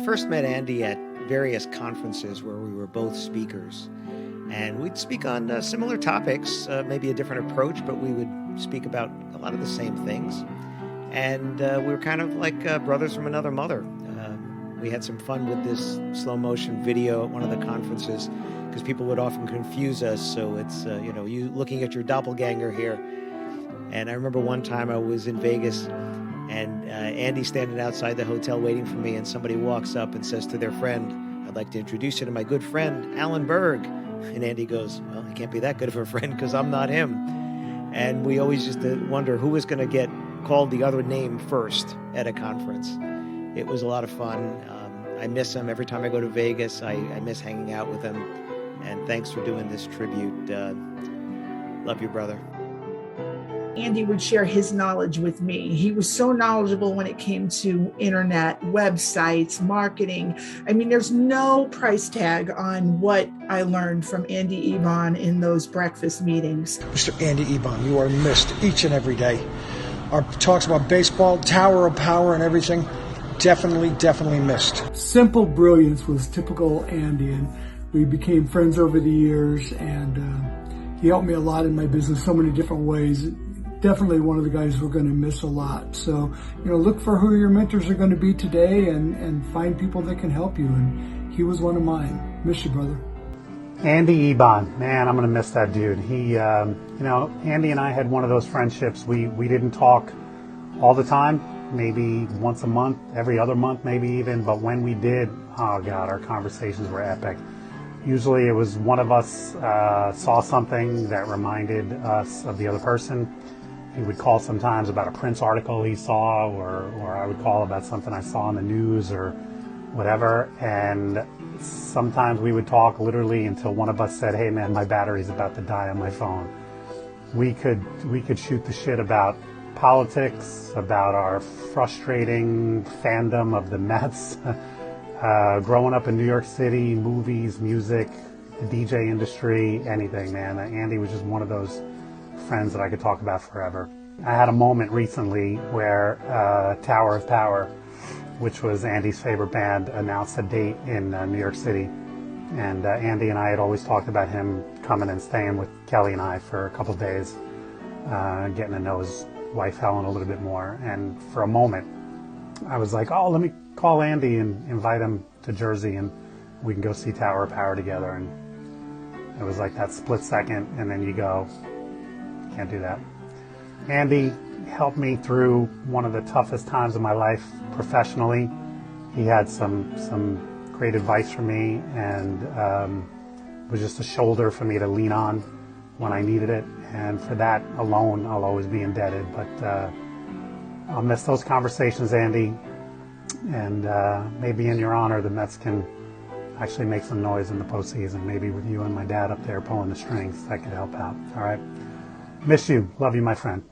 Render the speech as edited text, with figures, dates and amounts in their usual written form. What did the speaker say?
first met Andy at various conferences where we were both speakers. And we'd speak on similar topics, maybe a different approach, but we would speak about a lot of the same things. And we were kind of like brothers from another mother. We had some fun with this slow motion video at one of the conferences because people would often confuse us. So it's, you looking at your doppelganger here. And I remember one time I was in Vegas and Andy standing outside the hotel waiting for me, and somebody walks up and says to their friend, "I'd like to introduce you to my good friend, Alan Berg." And Andy goes, "Well, he can't be that good of a friend because I'm not him." And we always used to wonder who was going to get called the other name first at a conference. It was a lot of fun. I miss him every time I go to Vegas. I miss hanging out with him. And thanks for doing this tribute. Love you, brother. Andy would share his knowledge with me. He was so knowledgeable when it came to internet, websites, marketing. I mean, there's no price tag on what I learned from Andy Ebon in those breakfast meetings. Mr. Andy Ebon, you are missed each and every day. Our talks about baseball, Tower of Power and everything, definitely missed. Simple brilliance was typical Andy, and we became friends over the years, and he helped me a lot in my business so many different ways. Definitely one of the guys we're going to miss a lot. So, look for who your mentors are going to be today and find people that can help you. And he was one of mine. Miss you, brother. Andy Ebon, man, I'm going to miss that dude. He, Andy and I had one of those friendships. We didn't talk all the time, maybe once a month, every other month, maybe even. But when we did, oh God, our conversations were epic. Usually it was one of us saw something that reminded us of the other person. He would call sometimes about a Prince article he saw, or I would call about something I saw in the news or whatever. And sometimes we would talk literally until one of us said, "Hey man, my battery's about to die on my phone." We could shoot the shit about politics, about our frustrating fandom of the Mets, growing up in New York City, movies, music, the DJ industry, anything, man. Andy was just one of those friends that I could talk about forever. I had a moment recently where Tower of Power, which was Andy's favorite band, announced a date in New York City. And Andy and I had always talked about him coming and staying with Kelly and I for a couple of days, getting to know his wife Helen a little bit more. And for a moment, I was like, oh, let me call Andy and invite him to Jersey and we can go see Tower of Power together. And it was like that split second, and then you go, can't do that. Andy helped me through one of the toughest times of my life professionally. He had some great advice for me, and was just a shoulder for me to lean on when I needed it. And for that alone, I'll always be indebted. But I'll miss those conversations, Andy. And maybe in your honor, the Mets can actually make some noise in the postseason. Maybe with you and my dad up there pulling the strings, that could help out. All right. Miss you. Love you, my friend.